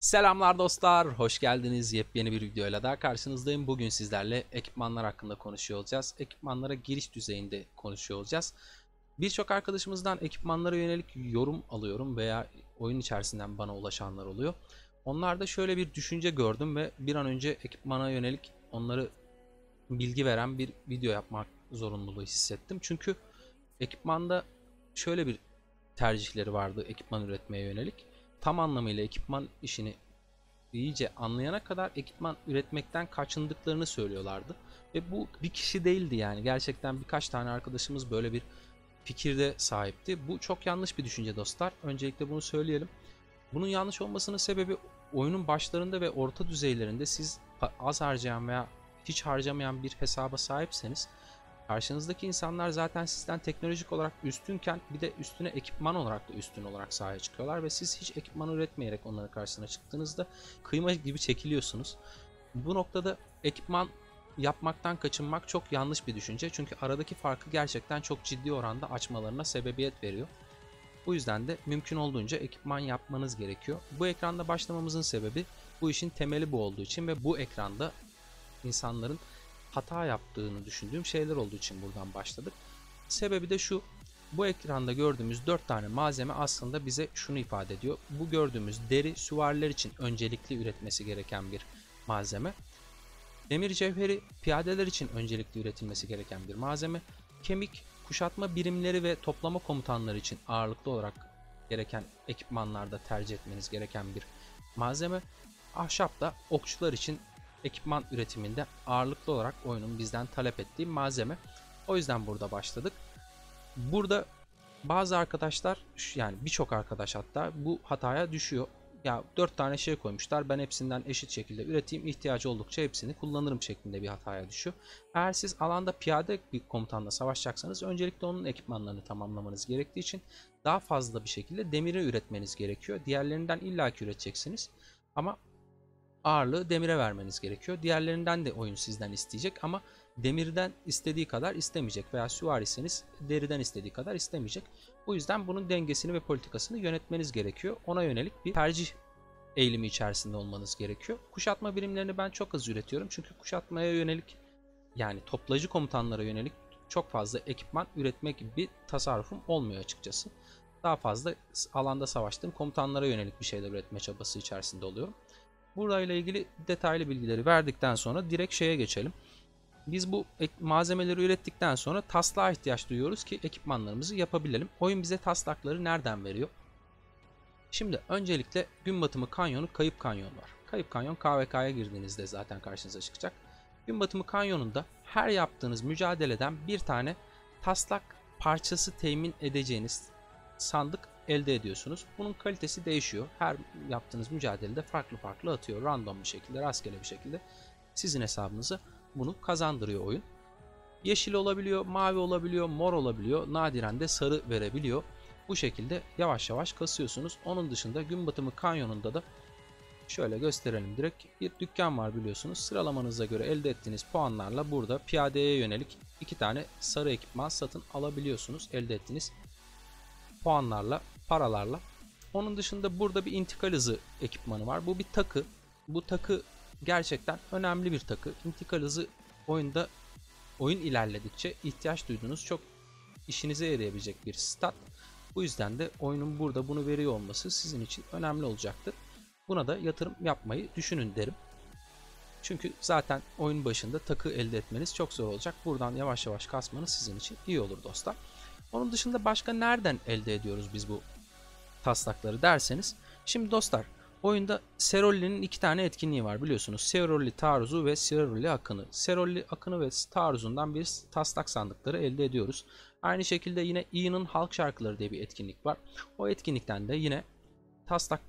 Selamlar dostlar, hoş geldiniz. Yepyeni bir videoyla daha karşınızdayım. Bugün sizlerle ekipmanlar hakkında konuşuyor olacağız. Ekipmanlara giriş düzeyinde konuşuyor olacağız. Birçok arkadaşımızdan ekipmanlara yönelik yorum alıyorum veya oyun içerisinden bana ulaşanlar oluyor. Onlarda şöyle bir düşünce gördüm ve bir an önce ekipmana yönelik onları bilgi veren bir video yapmak zorunluluğu hissettim. Çünkü ekipmanda şöyle bir tercihleri vardı ekipman üretmeye yönelik. Tam anlamıyla ekipman işini iyice anlayana kadar ekipman üretmekten kaçındıklarını söylüyorlardı. Ve bu bir kişi değildi yani. Gerçekten birkaç tane arkadaşımız böyle bir fikirde sahipti. Bu çok yanlış bir düşünce dostlar. Öncelikle bunu söyleyelim. Bunun yanlış olmasının sebebi oyunun başlarında ve orta düzeylerinde siz az harcayan veya hiç harcamayan bir hesaba sahipseniz karşınızdaki insanlar zaten sizden teknolojik olarak üstünken bir de üstüne ekipman olarak da üstün olarak sahaya çıkıyorlar ve siz hiç ekipman üretmeyerek onların karşısına çıktığınızda kıyma gibi çekiliyorsunuz. Bu noktada ekipman yapmaktan kaçınmak çok yanlış bir düşünce, çünkü aradaki farkı gerçekten çok ciddi oranda açmalarına sebebiyet veriyor. Bu yüzden de mümkün olduğunca ekipman yapmanız gerekiyor. Bu ekranda başlamamızın sebebi bu işin temeli bu olduğu için ve bu ekranda insanların hata yaptığını düşündüğüm şeyler olduğu için buradan başladık. Sebebi de şu: bu ekranda gördüğümüz 4 tane malzeme aslında bize şunu ifade ediyor. Bu gördüğümüz deri süvariler için öncelikli üretmesi gereken bir malzeme. Demir cevheri piyadeler için öncelikli üretilmesi gereken bir malzeme. Kemik kuşatma birimleri ve toplama komutanları için ağırlıklı olarak gereken ekipmanlarda tercih etmeniz gereken bir malzeme. Ahşap da okçular için ekipman üretiminde ağırlıklı olarak oyunun bizden talep ettiği malzeme. O yüzden burada başladık. Burada bazı arkadaşlar, yani birçok arkadaş hatta bu hataya düşüyor. Ya 4 tane şey koymuşlar, ben hepsinden eşit şekilde üreteyim, ihtiyacı oldukça hepsini kullanırım şeklinde bir hataya düşüyor. Eğer siz alanda piyade bir komutanla savaşacaksanız öncelikle onun ekipmanlarını tamamlamanız gerektiği için daha fazla bir şekilde demiri üretmeniz gerekiyor. Diğerlerinden illaki üreteceksiniz ama ağırlığı demire vermeniz gerekiyor. Diğerlerinden de oyun sizden isteyecek ama demirden istediği kadar istemeyecek veya süvariseniz deriden istediği kadar istemeyecek. Bu yüzden bunun dengesini ve politikasını yönetmeniz gerekiyor. Ona yönelik bir tercih eğilimi içerisinde olmanız gerekiyor. Kuşatma birimlerini ben çok az üretiyorum. Çünkü kuşatmaya yönelik, yani toplayıcı komutanlara yönelik çok fazla ekipman üretme gibi bir tasarrufum olmuyor açıkçası. Daha fazla alanda savaştığım komutanlara yönelik bir şeyler üretme çabası içerisinde oluyorum. Burayla ilgili detaylı bilgileri verdikten sonra direkt şeye geçelim. Biz bu malzemeleri ürettikten sonra taslağa ihtiyaç duyuyoruz ki ekipmanlarımızı yapabilelim. Oyun bize taslakları nereden veriyor? Şimdi öncelikle gün batımı kanyonu, kayıp kanyon var. Kayıp kanyon KVK'ya girdiğinizde zaten karşınıza çıkacak. Gün batımı kanyonunda her yaptığınız mücadeleden bir tane taslak parçası temin edeceğiniz sandık elde ediyorsunuz. Bunun kalitesi değişiyor. Her yaptığınız mücadelede farklı farklı atıyor. Random bir şekilde, rastgele bir şekilde sizin hesabınıza bunu kazandırıyor oyun. Yeşil olabiliyor, mavi olabiliyor, mor olabiliyor, nadiren de sarı verebiliyor. Bu şekilde yavaş yavaş kasıyorsunuz. Onun dışında gün batımı kanyonunda da şöyle gösterelim direkt. Bir dükkan var biliyorsunuz. Sıralamanıza göre elde ettiğiniz puanlarla burada piyadeye yönelik 2 tane sarı ekipman satın alabiliyorsunuz. Elde ettiğiniz puanlarla, paralarla. Onun dışında burada bir intikal hızı ekipmanı var. Bu bir takı. Bu takı gerçekten önemli bir takı. İntikal hızı oyunda, oyun ilerledikçe ihtiyaç duyduğunuz çok işinize yarayabilecek bir stat. Bu yüzden de oyunun burada bunu veriyor olması sizin için önemli olacaktır. Buna da yatırım yapmayı düşünün derim. Çünkü zaten oyun başında takı elde etmeniz çok zor olacak. Buradan yavaş yavaş kasmanız sizin için iyi olur dostlar. Onun dışında başka nereden elde ediyoruz biz bu taslakları derseniz. Şimdi dostlar, oyunda Serolli'nin 2 tane etkinliği var biliyorsunuz. Serolli Taarruzu ve Serolli Akını. Serolli Akını ve Taarruzu'ndan bir taslak sandıkları elde ediyoruz. Aynı şekilde yine Ian'ın Halk Şarkıları diye bir etkinlik var. O etkinlikten de yine taslak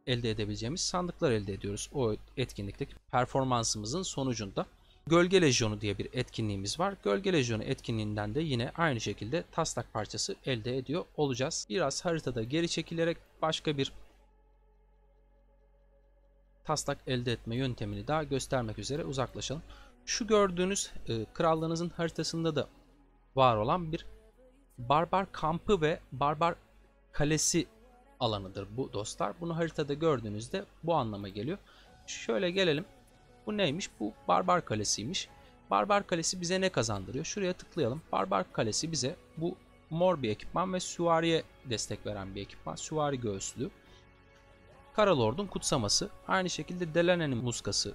elde edebileceğimiz sandıklar elde ediyoruz. O etkinlikteki performansımızın sonucunda. Gölge Lejyonu diye bir etkinliğimiz var. Gölge Lejyonu etkinliğinden de yine aynı şekilde taslak parçası elde ediyor olacağız. Biraz haritada geri çekilerek başka bir taslak elde etme yöntemini daha göstermek üzere uzaklaşalım. Şu gördüğünüz krallığınızın haritasında da var olan bir barbar kampı ve barbar kalesi alanıdır bu dostlar. Bunu haritada gördüğünüzde bu anlama geliyor. Şöyle gelelim. Bu neymiş? Bu Barbar Kalesi'ymiş. Barbar Kalesi bize ne kazandırıyor? Şuraya tıklayalım. Barbar Kalesi bize bu mor bir ekipman ve süvariye destek veren bir ekipman. Süvari göğüslü. Karalord'un kutsaması. Aynı şekilde Delane'nin muskası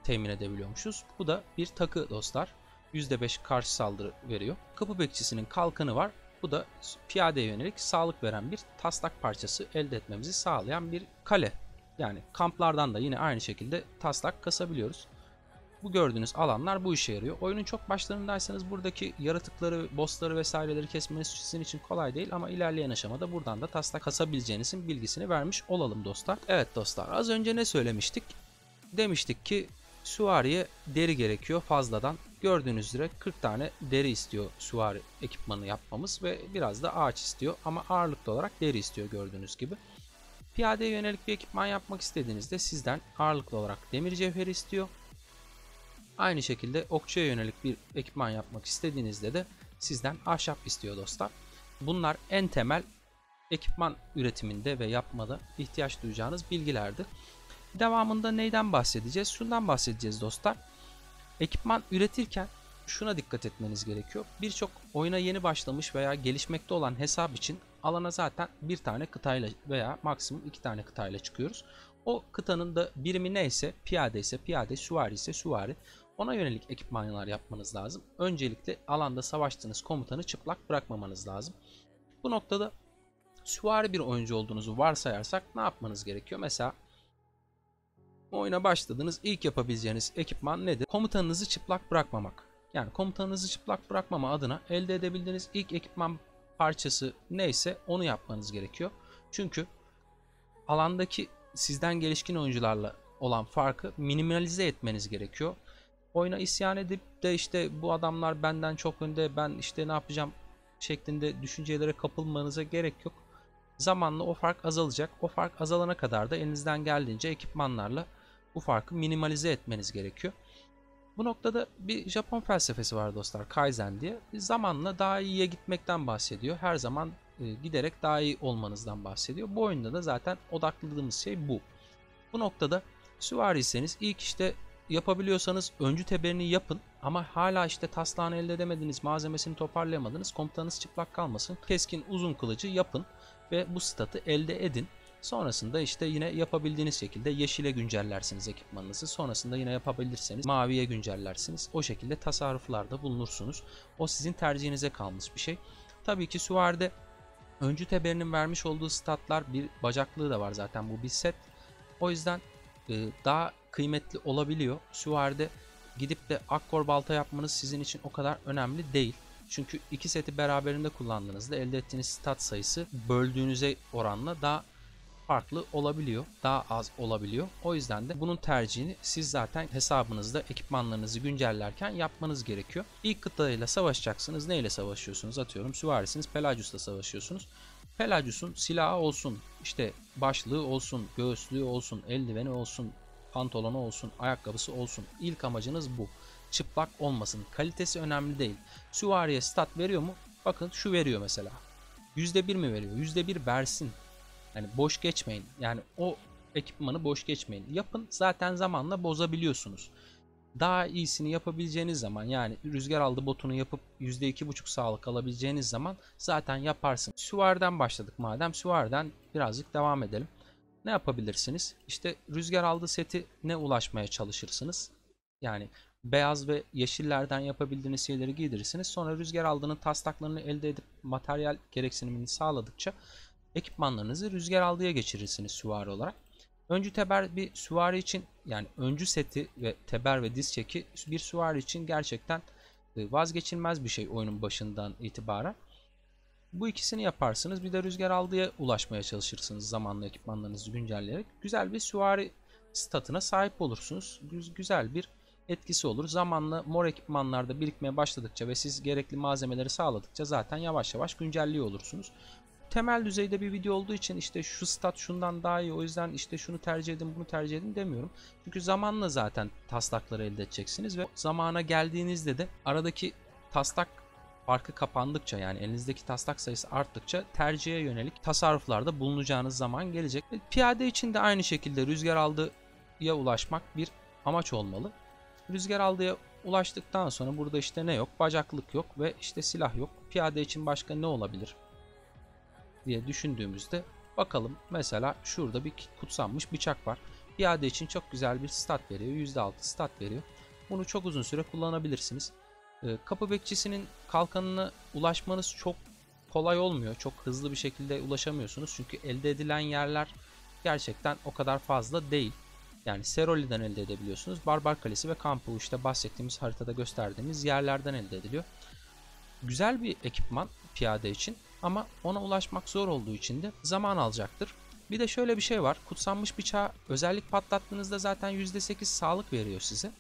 temin edebiliyormuşuz. Bu da bir takı dostlar. %5 karşı saldırı veriyor. Kapı bekçisinin kalkanı var. Bu da piyadeye yönelik sağlık veren bir taslak parçası elde etmemizi sağlayan bir kale. Yani kamplardan da yine aynı şekilde taslak kasabiliyoruz. Bu gördüğünüz alanlar bu işe yarıyor. Oyunun çok başlarındaysanız buradaki yaratıkları, bossları vesaireleri kesmeniz sizin için kolay değil ama ilerleyen aşamada buradan da taslak kasabileceğinizin bilgisini vermiş olalım dostlar. Evet dostlar, az önce ne söylemiştik? Demiştik ki süvariye deri gerekiyor fazladan. Gördüğünüz üzere 40 tane deri istiyor süvari ekipmanı yapmamız ve biraz da ağaç istiyor ama ağırlıklı olarak deri istiyor gördüğünüz gibi. Piyadeye yönelik bir ekipman yapmak istediğinizde sizden ağırlıklı olarak demir cevheri istiyor. Aynı şekilde okçuya yönelik bir ekipman yapmak istediğinizde de sizden ahşap istiyor dostlar. Bunlar en temel ekipman üretiminde ve yapmada ihtiyaç duyacağınız bilgilerdi. Devamında neyden bahsedeceğiz? Şundan bahsedeceğiz dostlar. Ekipman üretirken şuna dikkat etmeniz gerekiyor. Birçok oyuna yeni başlamış veya gelişmekte olan hesap için alana zaten bir tane kıtayla veya maksimum 2 tane kıtayla çıkıyoruz. O kıtanın da birimi neyse, piyade ise piyade, süvari ise süvari, ona yönelik ekipmanlar yapmanız lazım. Öncelikle alanda savaştığınız komutanı çıplak bırakmamanız lazım. Bu noktada süvari bir oyuncu olduğunuzu varsayarsak ne yapmanız gerekiyor? Mesela oyuna başladığınız ilk yapabileceğiniz ekipman nedir? Komutanınızı çıplak bırakmamak. Yani komutanınızı çıplak bırakmama adına elde edebildiğiniz ilk ekipman parçası neyse onu yapmanız gerekiyor. Çünkü alandaki sizden gelişkin oyuncularla olan farkı minimalize etmeniz gerekiyor. Oyuna isyan edip de işte bu adamlar benden çok önde, ben işte ne yapacağım şeklinde düşüncelere kapılmanıza gerek yok. Zamanla o fark azalacak. O fark azalana kadar da elinizden geldiğince ekipmanlarla bu farkı minimalize etmeniz gerekiyor. Bu noktada bir Japon felsefesi var dostlar, Kaizen diye. Zamanla daha iyiye gitmekten bahsediyor. Her zaman giderek daha iyi olmanızdan bahsediyor. Bu oyunda da zaten odakladığımız şey bu. Bu noktada süvariyseniz ilk işte yapabiliyorsanız öncü teberini yapın ama hala işte taslağını elde edemediniz, malzemesini toparlayamadınız, komutanınız çıplak kalmasın. Keskin uzun kılıcı yapın ve bu statı elde edin. Sonrasında işte yine yapabildiğiniz şekilde yeşile güncellersiniz ekipmanınızı. Sonrasında yine yapabilirseniz maviye güncellersiniz. O şekilde tasarruflarda bulunursunuz. O sizin tercihinize kalmış bir şey. Tabii ki süvaride öncü teberinin vermiş olduğu statlar, bir bacaklığı da var zaten, bu bir set. O yüzden daha kıymetli olabiliyor. Süvaride gidip de akkor balta yapmanız sizin için o kadar önemli değil. Çünkü iki seti beraberinde kullandığınızda elde ettiğiniz stat sayısı böldüğünüze oranla daha farklı olabiliyor. Daha az olabiliyor. O yüzden de bunun tercihini siz zaten hesabınızda ekipmanlarınızı güncellerken yapmanız gerekiyor. İlk kıtayla savaşacaksınız. Neyle savaşıyorsunuz? Atıyorum süvarisiniz. Pelagius'la savaşıyorsunuz. Pelagius'un silahı olsun, işte başlığı olsun, göğüslüğü olsun, eldiveni olsun, pantolonu olsun, ayakkabısı olsun. İlk amacınız bu. Çıplak olmasın. Kalitesi önemli değil. Süvariye stat veriyor mu? Bakın şu veriyor mesela. %1 mi veriyor? %1 versin. Yani boş geçmeyin. Yani o ekipmanı boş geçmeyin. Yapın, zaten zamanla bozabiliyorsunuz. Daha iyisini yapabileceğiniz zaman, yani rüzgar aldı botunu yapıp %2,5 sağlık alabileceğiniz zaman zaten yaparsın. Süvariden başladık madem, süvariden birazcık devam edelim. Ne yapabilirsiniz? İşte rüzgar aldı setine ulaşmaya çalışırsınız. Yani beyaz ve yeşillerden yapabildiğiniz şeyleri giydirirsiniz. Sonra rüzgar aldığının taslaklarını elde edip materyal gereksinimini sağladıkça ekipmanlarınızı rüzgar aldıya geçirirsiniz süvari olarak. Öncü teber bir süvari için, yani öncü seti ve teber ve diz çeki bir süvari için gerçekten vazgeçilmez bir şey oyunun başından itibaren. Bu ikisini yaparsınız. Bir de rüzgar aldıya ulaşmaya çalışırsınız zamanla ekipmanlarınızı güncelleyerek. Güzel bir süvari statına sahip olursunuz. Güzel bir etkisi olur. Zamanla mor ekipmanlarda birikmeye başladıkça ve siz gerekli malzemeleri sağladıkça zaten yavaş yavaş güncelliyor olursunuz. Temel düzeyde bir video olduğu için işte şu stat şundan daha iyi, o yüzden işte şunu tercih edin bunu tercih edin demiyorum. Çünkü zamanla zaten taslakları elde edeceksiniz ve zamana geldiğinizde de aradaki taslak farkı kapandıkça, yani elinizdeki taslak sayısı arttıkça tercihe yönelik tasarruflarda bulunacağınız zaman gelecek. Piyade için de aynı şekilde rüzgar aldıya ulaşmak bir amaç olmalı. Rüzgar aldıya ulaştıktan sonra burada işte ne yok? Bacaklık yok ve işte silah yok. Piyade için başka ne olabilir diye düşündüğümüzde bakalım, mesela şurada bir kutsanmış bıçak var. Piyade için çok güzel bir stat veriyor. %6 stat veriyor. Bunu çok uzun süre kullanabilirsiniz. Kapı bekçisinin kalkanına ulaşmanız çok kolay olmuyor. Çok hızlı bir şekilde ulaşamıyorsunuz. Çünkü elde edilen yerler gerçekten o kadar fazla değil. Yani Seroli'den elde edebiliyorsunuz. Barbar Kalesi ve kampı işte bahsettiğimiz haritada gösterdiğimiz yerlerden elde ediliyor. Güzel bir ekipman piyade için ama ona ulaşmak zor olduğu için de zaman alacaktır. Bir de şöyle bir şey var. Kutsanmış bıçağı özellik patlattığınızda zaten %8 sağlık veriyor size.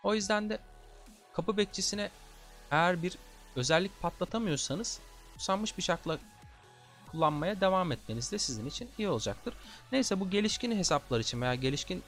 O yüzden de kapı bekçisine eğer bir özellik patlatamıyorsanız kutsanmış bıçakla kullanmaya devam etmeniz de sizin için iyi olacaktır. Neyse, bu gelişkin hesaplar için veya gelişkin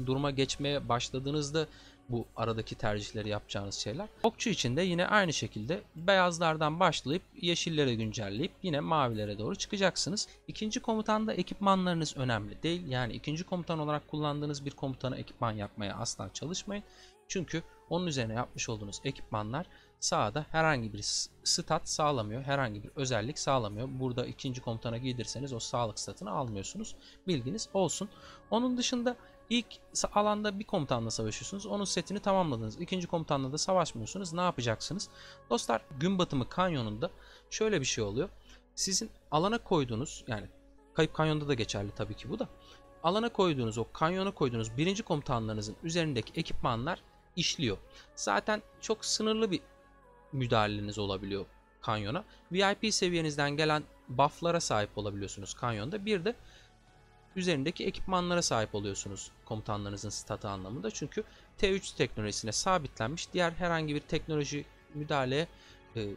duruma geçmeye başladığınızda bu aradaki tercihleri yapacağınız şeyler. Okçu için de yine aynı şekilde beyazlardan başlayıp yeşillere güncelleyip yine mavilere doğru çıkacaksınız. İkinci komutanda ekipmanlarınız önemli değil. Yani ikinci komutan olarak kullandığınız bir komutana ekipman yapmaya asla çalışmayın. Çünkü onun üzerine yapmış olduğunuz ekipmanlar sahada herhangi bir stat sağlamıyor. Herhangi bir özellik sağlamıyor. Burada ikinci komutana giydirseniz o sağlık statını almıyorsunuz. Bilginiz olsun. Onun dışında İlk alanda bir komutanla savaşıyorsunuz. Onun setini tamamladınız. İkinci komutanla da savaşmıyorsunuz. Ne yapacaksınız? Dostlar, gün batımı kanyonunda şöyle bir şey oluyor. Sizin alana koyduğunuz, yani Kayıp Kanyon'da da geçerli tabii ki bu da. Alana koyduğunuz, o kanyona koyduğunuz birinci komutanlarınızın üzerindeki ekipmanlar işliyor. Zaten çok sınırlı bir müdahaleniz olabiliyor kanyona. VIP seviyenizden gelen buff'lara sahip olabiliyorsunuz kanyonda. Bir de üzerindeki ekipmanlara sahip oluyorsunuz komutanlarınızın statü anlamında. Çünkü T3 teknolojisine sabitlenmiş, diğer herhangi bir teknoloji müdahaleye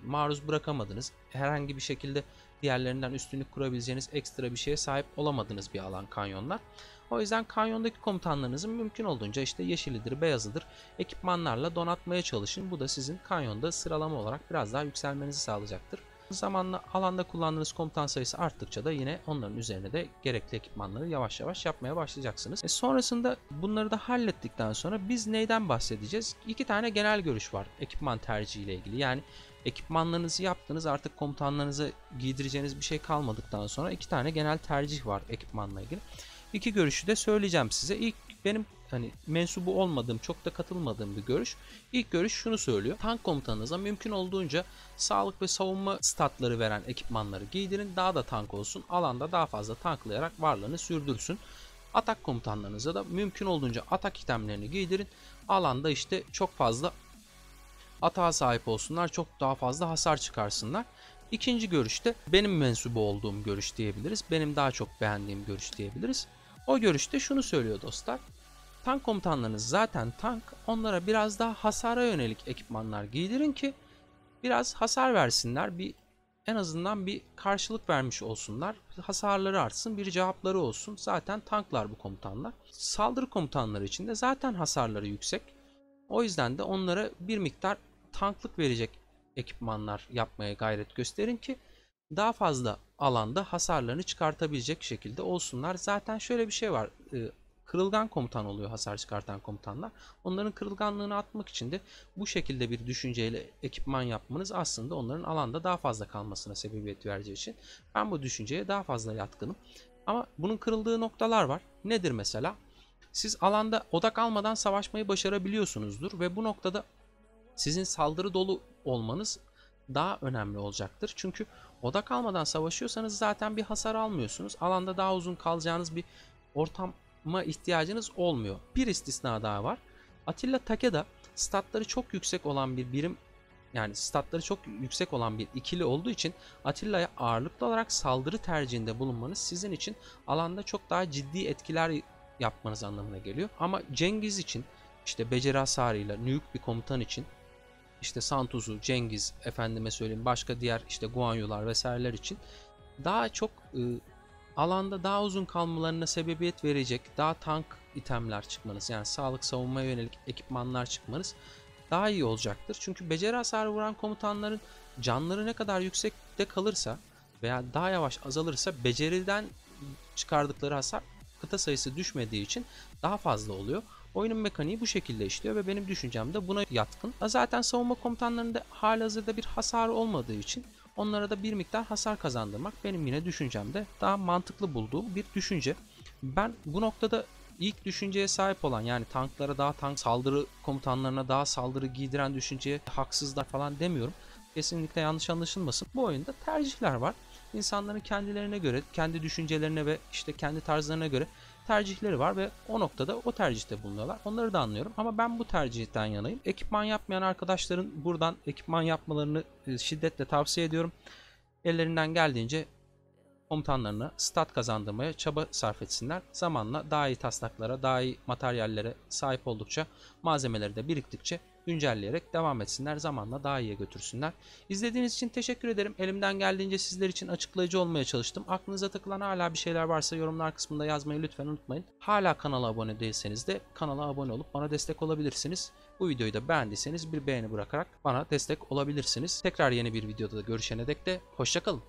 maruz bırakamadınız. Herhangi bir şekilde diğerlerinden üstünlük kurabileceğiniz ekstra bir şeye sahip olamadığınız bir alan kanyonlar. O yüzden kanyondaki komutanlarınızın mümkün olduğunca işte yeşilidir, beyazıdır ekipmanlarla donatmaya çalışın. Bu da sizin kanyonda sıralama olarak biraz daha yükselmenizi sağlayacaktır. Zamanla alanda kullandığınız komutan sayısı arttıkça da yine onların üzerine de gerekli ekipmanları yavaş yavaş yapmaya başlayacaksınız. Sonrasında bunları da hallettikten sonra biz neyden bahsedeceğiz? İki tane genel görüş var ekipman tercihi ile ilgili. Yani ekipmanlarınızı yaptınız, artık komutanlarınıza giydireceğiniz bir şey kalmadıktan sonra iki tane genel tercih var ekipmanla ilgili. İki görüşü de söyleyeceğim size. İlk, benim hani mensubu olmadığım, çok da katılmadığım bir görüş. İlk görüş şunu söylüyor. Tank komutanınıza mümkün olduğunca sağlık ve savunma statları veren ekipmanları giydirin. Daha da tank olsun. Alanda daha fazla tanklayarak varlığını sürdürsün. Atak komutanlarınıza da mümkün olduğunca atak itemlerini giydirin. Alanda işte çok fazla atağa sahip olsunlar. Çok daha fazla hasar çıkarsınlar. İkinci görüşte benim mensubu olduğum görüş diyebiliriz. Benim daha çok beğendiğim görüş diyebiliriz. O görüşte şunu söylüyor dostlar. Tank komutanlarınız zaten tank. Onlara biraz daha hasara yönelik ekipmanlar giydirin ki biraz hasar versinler. En azından bir karşılık vermiş olsunlar. Hasarları artsın, bir cevapları olsun. Zaten tanklar bu komutanlar. Saldırı komutanları için de zaten hasarları yüksek. O yüzden de onlara bir miktar tanklık verecek ekipmanlar yapmaya gayret gösterin ki daha fazla alanda hasarlarını çıkartabilecek şekilde olsunlar. Zaten şöyle bir şey var. Kırılgan komutan oluyor hasar çıkartan komutanlar. Onların kırılganlığını atmak için de bu şekilde bir düşünceyle ekipman yapmanız aslında onların alanda daha fazla kalmasına sebebiyet vereceği için ben bu düşünceye daha fazla yatkınım. Ama bunun kırıldığı noktalar var. Nedir mesela? Siz alanda odak almadan savaşmayı başarabiliyorsunuzdur ve bu noktada sizin saldırı dolu olmanız daha önemli olacaktır. Çünkü odak almadan savaşıyorsanız zaten bir hasar almıyorsunuz. Alanda daha uzun kalacağınız bir ortama ihtiyacınız olmuyor. Bir istisna daha var. Attila Takeda statları çok yüksek olan bir birim, yani statları çok yüksek olan bir ikili olduğu için Attila'ya ağırlıklı olarak saldırı tercihinde bulunmanız sizin için alanda çok daha ciddi etkiler yapmanız anlamına geliyor. Ama Cengiz için, işte beceri hasarıyla nüyük bir komutan için, işte Santuz'u, Cengiz, efendime söyleyeyim başka diğer işte Guanyular vesaireler için daha çok alanda daha uzun kalmalarına sebebiyet verecek daha tank itemler çıkmanız, yani sağlık savunmaya yönelik ekipmanlar çıkmanız daha iyi olacaktır. Çünkü beceri hasarı vuran komutanların canları ne kadar yüksekte kalırsa veya daha yavaş azalırsa beceriden çıkardıkları hasar kıta sayısı düşmediği için daha fazla oluyor. Oyunun mekaniği bu şekilde işliyor ve benim düşüncem de buna yatkın. Zaten savunma komutanlarında halihazırda bir hasar olmadığı için onlara da bir miktar hasar kazandırmak benim yine düşüncemde daha mantıklı bulduğum bir düşünce. Ben bu noktada ilk düşünceye sahip olan, yani tanklara daha tank, saldırı komutanlarına daha saldırı giydiren düşünceye haksızlar falan demiyorum. Kesinlikle yanlış anlaşılmasın. Bu oyunda tercihler var. İnsanların kendilerine göre, kendi düşüncelerine ve işte kendi tarzlarına göre tercihleri var ve o noktada o tercihte bulunuyorlar. Onları da anlıyorum ama ben bu tercihten yanayım. Ekipman yapmayan arkadaşların buradan ekipman yapmalarını şiddetle tavsiye ediyorum. Ellerinden geldiğince komutanlarına stat kazandırmaya çaba sarf etsinler. Zamanla daha iyi taslaklara, daha iyi materyallere sahip oldukça, malzemeleri de biriktikçe güncelleyerek devam etsinler. Zamanla daha iyiye götürsünler. İzlediğiniz için teşekkür ederim. Elimden geldiğince sizler için açıklayıcı olmaya çalıştım. Aklınıza takılan hala bir şeyler varsa yorumlar kısmında yazmayı lütfen unutmayın. Hala kanala abone değilseniz de kanala abone olup bana destek olabilirsiniz. Bu videoyu da beğendiyseniz bir beğeni bırakarak bana destek olabilirsiniz. Tekrar yeni bir videoda görüşene dek de hoşça kalın.